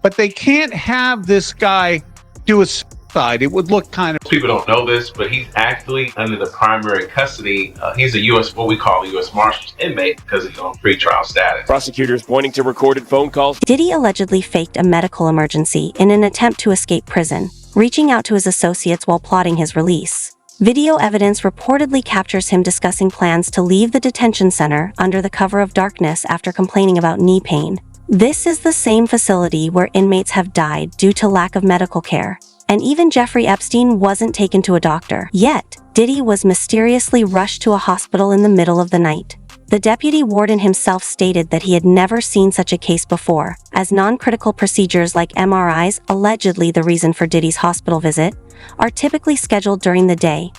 but they can't have this guy do a suicide. It would look kind of... People don't know this, but he's actually under the primary custody. He's a U.S., what we call a U.S. Marshals inmate, because he's on pretrial status. Prosecutors pointing to recorded phone calls. Diddy allegedly faked a medical emergency in an attempt to escape prison, reaching out to his associates while plotting his release. Video evidence reportedly captures him discussing plans to leave the detention center under the cover of darkness after complaining about knee pain. This is the same facility where inmates have died due to lack of medical care. And even Jeffrey Epstein wasn't taken to a doctor. Yet, Diddy was mysteriously rushed to a hospital in the middle of the night. The deputy warden himself stated that he had never seen such a case before, as non-critical procedures like MRIs, allegedly the reason for Diddy's hospital visit, are typically scheduled during the day.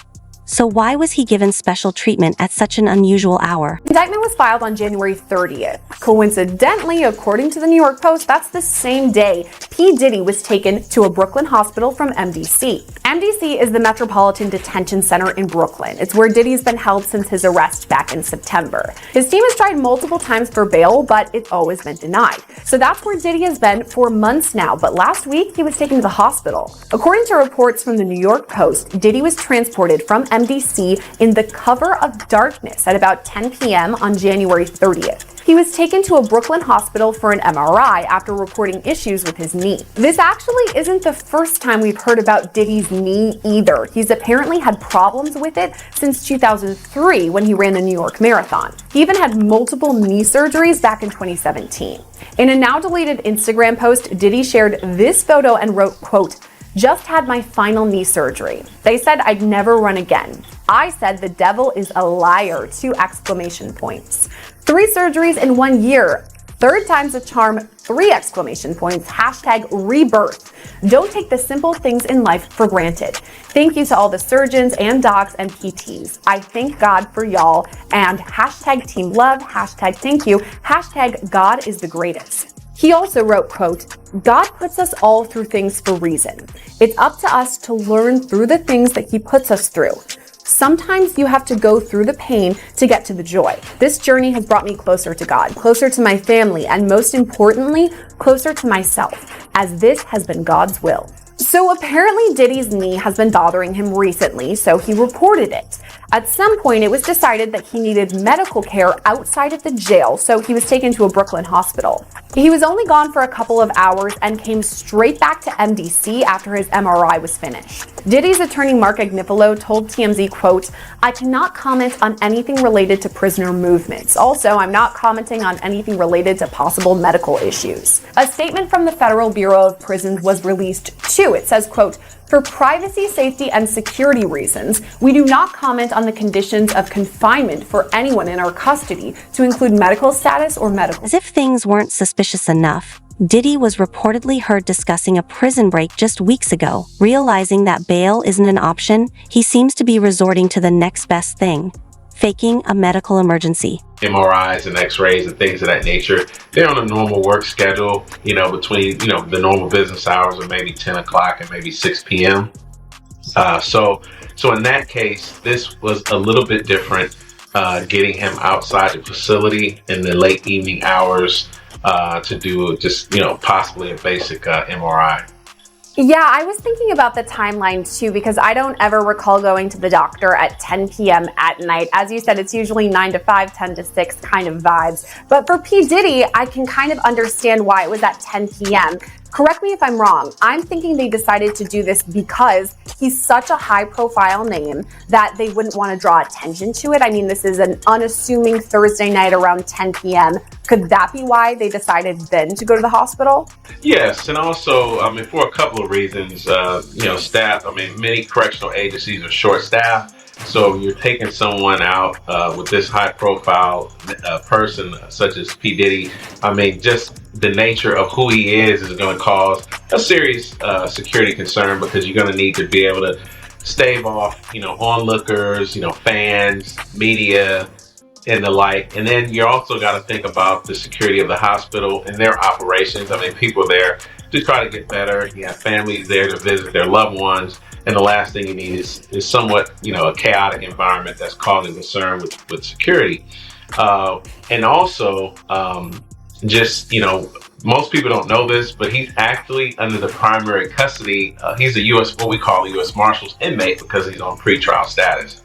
So why was he given special treatment at such an unusual hour? Indictment was filed on January 30th. Coincidentally, according to the New York Post, that's the same day P. Diddy was taken to a Brooklyn hospital from MDC. MDC is the Metropolitan Detention Center in Brooklyn. It's where Diddy's been held since his arrest back in September. His team has tried multiple times for bail, but it's always been denied. So that's where Diddy has been for months now, but last week he was taken to the hospital. According to reports from the New York Post, Diddy was transported from MDC in the cover of darkness at about 10 p.m. on January 30th. He was taken to a Brooklyn hospital for an MRI after reporting issues with his knee. This actually isn't the first time we've heard about Diddy's knee either. He's apparently had problems with it since 2003 when he ran the New York Marathon. He even had multiple knee surgeries back in 2017. In a now deleted Instagram post, Diddy shared this photo and wrote, quote, "Just had my final knee surgery. They said I'd never run again. I said the devil is a liar, 2 exclamation points. 3 surgeries in 1 year. Third time's a charm, 3 exclamation points. Hashtag rebirth. Don't take the simple things in life for granted. Thank you to all the surgeons and docs and PTs. I thank God for y'all. And hashtag team love, hashtag thank you, hashtag God is the greatest." He also wrote, quote, "God puts us all through things for a reason. It's up to us to learn through the things that he puts us through. Sometimes you have to go through the pain to get to the joy. This journey has brought me closer to God, closer to my family, and most importantly, closer to myself, as this has been God's will." So apparently Diddy's knee has been bothering him recently, so he reported it. At some point, it was decided that he needed medical care outside of the jail, so he was taken to a Brooklyn hospital. He was only gone for a couple of hours and came straight back to MDC after his MRI was finished. Diddy's attorney Mark Agnifilo told TMZ, quote, "I cannot comment on anything related to prisoner movements. Also, I'm not commenting on anything related to possible medical issues." A statement from the Federal Bureau of Prisons was released too. It says, quote, "For privacy, safety, and security reasons, we do not comment on the conditions of confinement for anyone in our custody, to include medical status or medical..." As if things weren't suspicious enough, Diddy was reportedly heard discussing a prison break just weeks ago. Realizing that bail isn't an option, he seems to be resorting to the next best thing: faking a medical emergency. MRIs and x-rays and things of that nature, they're on a normal work schedule, between, the normal business hours of maybe 10 o'clock and maybe 6 p.m. So in that case, this was a little bit different, getting him outside the facility in the late evening hours to do just, possibly a basic MRI. Yeah, I was thinking about the timeline too, because I don't ever recall going to the doctor at 10 p.m. at night. As you said, it's usually 9 to 5, 10 to 6 kind of vibes. But for P. Diddy, I can kind of understand why it was at 10 p.m. Correct me if I'm wrong. I'm thinking they decided to do this because he's such a high-profile name that they wouldn't want to draw attention to it. I mean, this is an unassuming Thursday night around 10 p.m. Could that be why they decided then to go to the hospital? Yes, and also, for a couple of reasons, staff, many correctional agencies are short-staffed. So you're taking someone out with this high-profile person such as P. Diddy. Just the nature of who he is going to cause a serious security concern, because you're going to need to be able to stave off, onlookers, fans, media, and the like. And then you also got to think about the security of the hospital and their operations. People there to try to get better. You have families there to visit their loved ones. And the last thing you need is somewhat, a chaotic environment that's causing concern with security. And also, most people don't know this, but he's actually under the primary custody. He's a U.S. what we call a U.S. Marshals inmate because he's on pretrial status.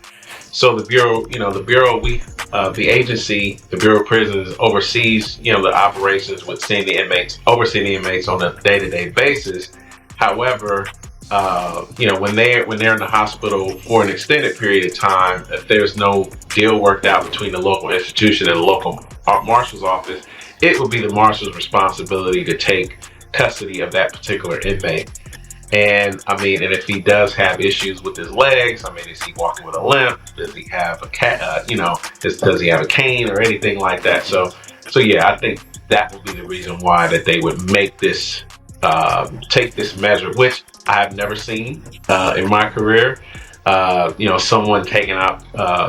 So the Bureau, the agency, the Bureau of Prisons oversees, the operations with overseeing the inmates on a day-to-day basis. However, when they're in the hospital for an extended period of time, if there's no deal worked out between the local institution and the local marshal's office, it would be the marshal's responsibility to take custody of that particular inmate. And if he does have issues with his legs, is he walking with a limp? Does he have does he have a cane or anything like that? So yeah, I think that would be the reason why that they would make this, take this measure, which I have never seen in my career. Someone taken out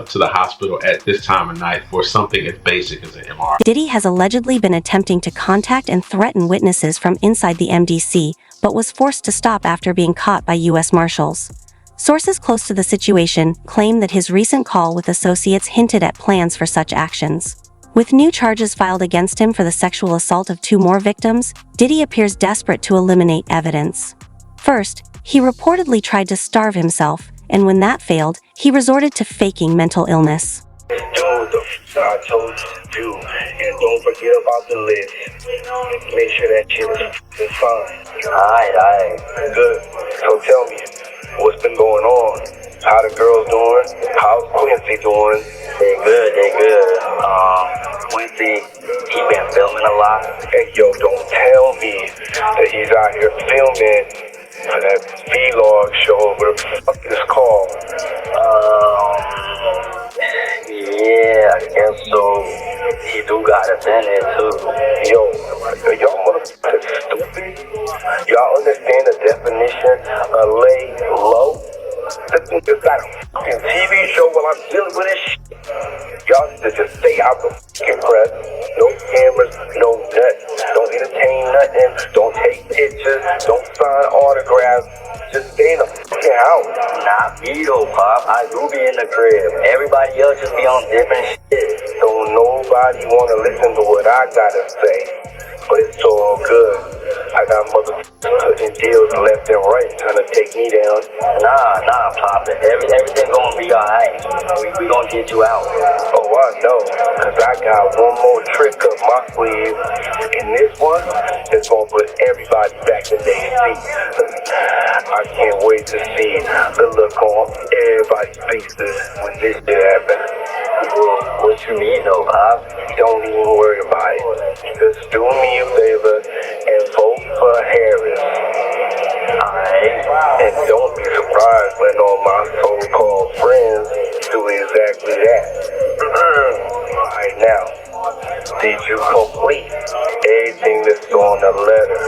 to the hospital at this time of night for something as basic as an MRI. Diddy has allegedly been attempting to contact and threaten witnesses from inside the MDC, but was forced to stop after being caught by U.S. Marshals. Sources close to the situation claim that his recent call with associates hinted at plans for such actions. With new charges filed against him for the sexual assault of 2 more victims, Diddy appears desperate to eliminate evidence. First, he reportedly tried to starve himself, and when that failed, he resorted to faking mental illness. Do the I told you to do, and don't forget about the list. Make sure that shit is fine. Alright, good. So tell me, what's been going on? How the girls doing? How's Quincy doing? They good. Quincy, he been filming a lot. Hey yo, don't tell me that he's out here filming that vlog show. What the fuck is called? Yeah, I guess so. He do got us in it too. Yo, y'all motherfuckers stupid. Y'all understand the definition of lay low? This nigga's got a fucking TV show while I'm dealing with this shit. Y'all need to just stay out the fucking press. No cameras, no nuts. Don't entertain nothing. Don't take pictures. Don't sign autographs. Just stay in the fucking house. Not me though, Pop. I do be in the crib. Everybody else just be on different shit. Don't nobody wanna listen to what I gotta say. But it's all good. I got motherfuckers putting deals left and right trying to take me down. Nah, Pop. Everything gonna be alright. We gonna get you out. Oh, I know. Cause I got one more trick up my sleeve. And this one is gonna put everybody back in their seats. I can't wait to see the look on everybody's faces when this shit happens. What you mean though, Pop? Don't even worry about it. Just do me a favor and vote for Harris. Alright? And don't be surprised when all my so-called friends do exactly that. Alright, now, did you complete everything that's on the letter?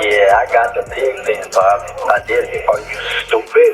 Yeah, I got the pig thing, Pop. I did it. Are you stupid?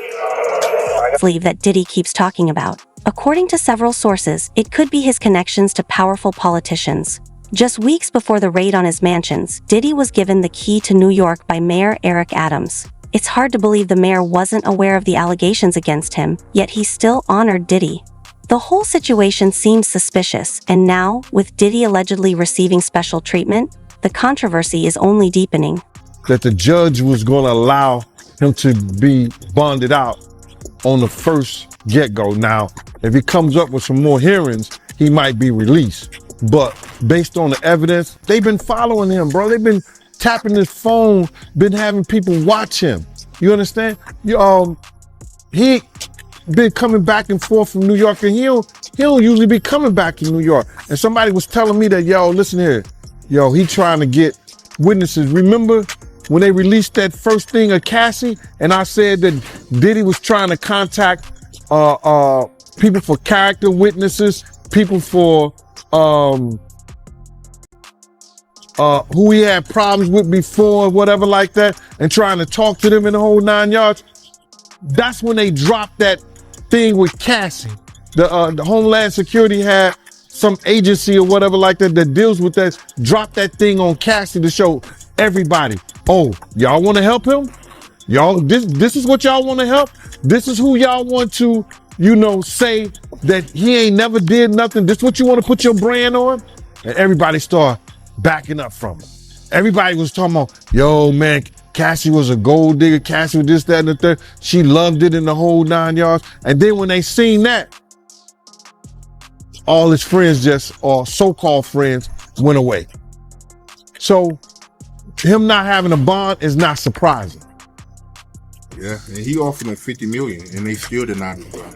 Sleeve that Diddy keeps talking about. According to several sources, it could be his connections to powerful politicians. Just weeks before the raid on his mansions, Diddy was given the key to New York by Mayor Eric Adams. It's hard to believe the mayor wasn't aware of the allegations against him, yet he still honored Diddy. The whole situation seems suspicious, and now, with Diddy allegedly receiving special treatment, the controversy is only deepening. That the judge was going to allow him to be bonded out on the first get-go. Now, if he comes up with some more hearings, he might be released. But based on the evidence, they've been following him, bro. They've been tapping his phone, been having people watch him. You understand? He been coming back and forth from New York, and he don't usually be coming back to New York. And somebody was telling me that, yo, listen here, yo, he trying to get witnesses. Remember when they released that first thing of Cassie, and I said that Diddy was trying to contact people for character witnesses, people for who he had problems with before, whatever like that, and trying to talk to them in the whole 9 yards. That's when they dropped that thing with Cassie. The Homeland Security had some agency or whatever like that that deals with that, dropped that thing on Cassie to show everybody, oh, y'all want to help him? Y'all, this is what y'all want to help? This is who y'all want to, say that he ain't never did nothing. This is what you want to put your brand on? And everybody start backing up from him. everybody was talking about, yo, man, Cassie was a gold digger. Cassie was this, that, and the third. She loved it in the whole 9 yards. And then when they seen that, all his friends or so-called friends, went away. So him not having a bond is not surprising. Yeah, and he offered them $50 million, and they still denied him.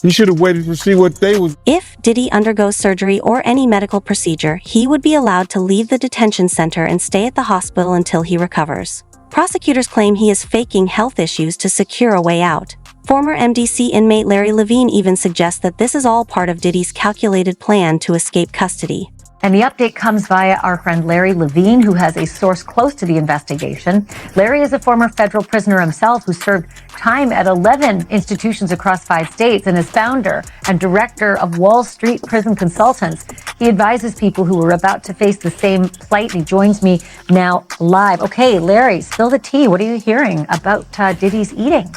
He should have waited to see what they was. If Diddy undergoes surgery or any medical procedure, he would be allowed to leave the detention center and stay at the hospital until he recovers. Prosecutors claim he is faking health issues to secure a way out. Former MDC inmate Larry Levine even suggests that this is all part of Diddy's calculated plan to escape custody. And the update comes via our friend Larry Levine, who has a source close to the investigation. Larry is a former federal prisoner himself who served time at 11 institutions across 5 states and is founder and director of Wall Street Prison Consultants. He advises people who are about to face the same plight. He joins me now live. Okay, Larry, spill the tea. What are you hearing about Diddy's eating?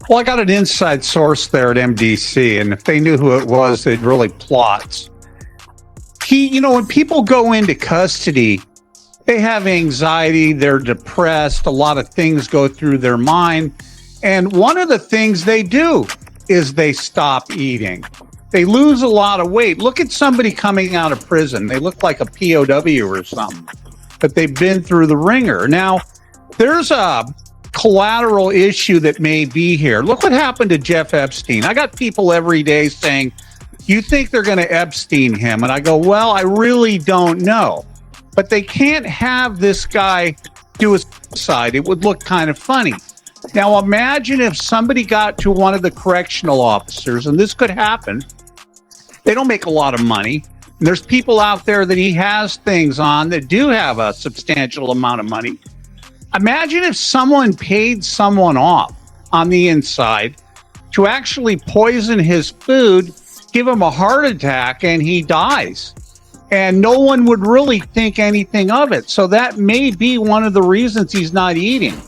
Well, I got an inside source there at MDC, and if they knew who it was, they'd really plot. When people go into custody, they have anxiety, they're depressed, a lot of things go through their mind. And one of the things they do is they stop eating. They lose a lot of weight. Look at somebody coming out of prison. They look like a POW or something, but they've been through the ringer. Now, there's a collateral issue that may be here. Look what happened to Jeff Epstein. I got people every day saying, you think they're going to Epstein him? And I go, well, I really don't know. But they can't have this guy do a suicide. It would look kind of funny. Now, imagine if somebody got to one of the correctional officers, and this could happen. They don't make a lot of money. And there's people out there that he has things on that do have a substantial amount of money. Imagine if someone paid someone off on the inside to actually poison his food, give him a heart attack, and he dies. And no one would really think anything of it. So that may be one of the reasons he's not eating.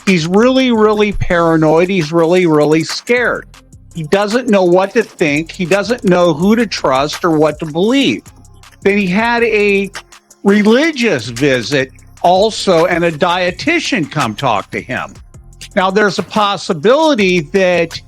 He's really, really paranoid. He's really, really scared. He doesn't know what to think. He doesn't know who to trust or what to believe. Then he had a religious visit also, and a dietitian come talk to him. Now, there's a possibility that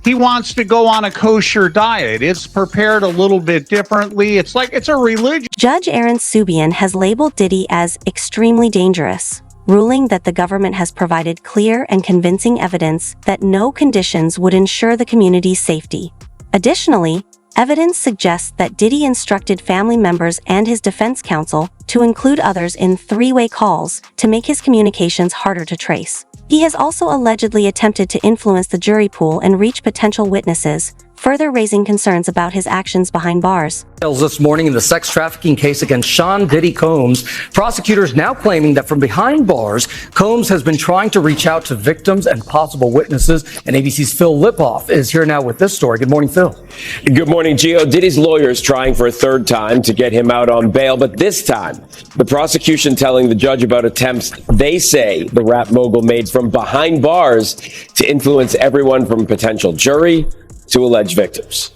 he wants to go on a kosher diet. It's prepared a little bit differently. It's a religion. Judge Aaron Subian has labeled Diddy as extremely dangerous, ruling that the government has provided clear and convincing evidence that no conditions would ensure the community's safety. Additionally, evidence suggests that Diddy instructed family members and his defense counsel to include others in three-way calls to make his communications harder to trace. He has also allegedly attempted to influence the jury pool and reach potential witnesses, further raising concerns about his actions behind bars. This morning in the sex trafficking case against Sean Diddy Combs, prosecutors now claiming that from behind bars, Combs has been trying to reach out to victims and possible witnesses. And ABC's Phil Lipoff is here now with this story. Good morning, Phil. Good morning, Gio. Diddy's lawyers trying for a third time to get him out on bail, but this time, the prosecution telling the judge about attempts they say the rap mogul made from behind bars to influence everyone from potential jury to alleged victims.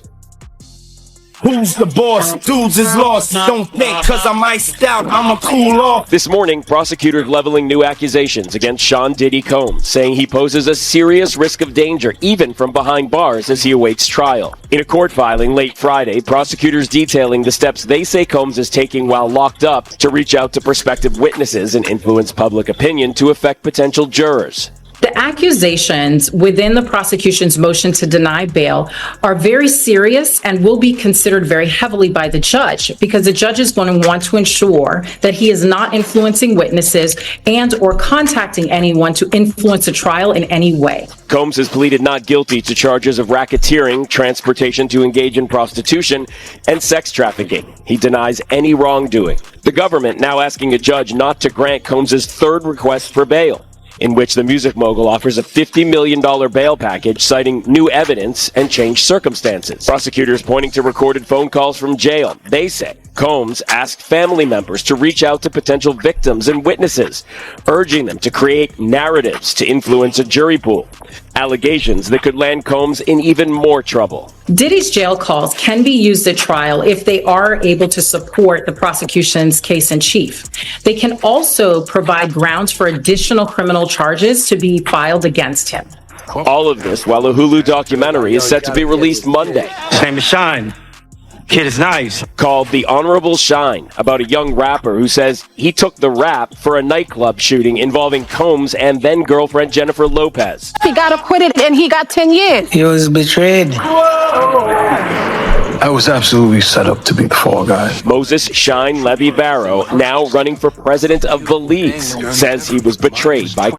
Who's the boss? Dudes is lost. Don't think cause I'm iced out, I'ma cool off. This morning, prosecutors leveling new accusations against Sean Diddy Combs, saying he poses a serious risk of danger, even from behind bars, as he awaits trial. In a court filing late Friday, prosecutors detailing the steps they say Combs is taking while locked up to reach out to prospective witnesses and influence public opinion to affect potential jurors. The accusations within the prosecution's motion to deny bail are very serious and will be considered very heavily by the judge, because the judge is going to want to ensure that he is not influencing witnesses and or contacting anyone to influence a trial in any way. Combs has pleaded not guilty to charges of racketeering, transportation to engage in prostitution, and sex trafficking. He denies any wrongdoing. The government now asking a judge not to grant Combs' third request for bail, in which the music mogul offers a $50 million bail package, citing new evidence and changed circumstances. Prosecutors pointing to recorded phone calls from jail. They say Combs asked family members to reach out to potential victims and witnesses, urging them to create narratives to influence a jury pool. Allegations that could land Combs in even more trouble. Diddy's jail calls can be used at trial if they are able to support the prosecution's case in chief. They can also provide grounds for additional criminal charges to be filed against him. All of this while a Hulu documentary is set to be released Monday. His name is Shine. Kid is nice. Called The Honorable Shine, about a young rapper who says he took the rap for a nightclub shooting involving Combs and then girlfriend Jennifer Lopez. He got acquitted and he got 10 years. He was betrayed. I was absolutely set up to be the fall guy. Moses Shine Levy Barrow, now running for president of Belize, says he was betrayed by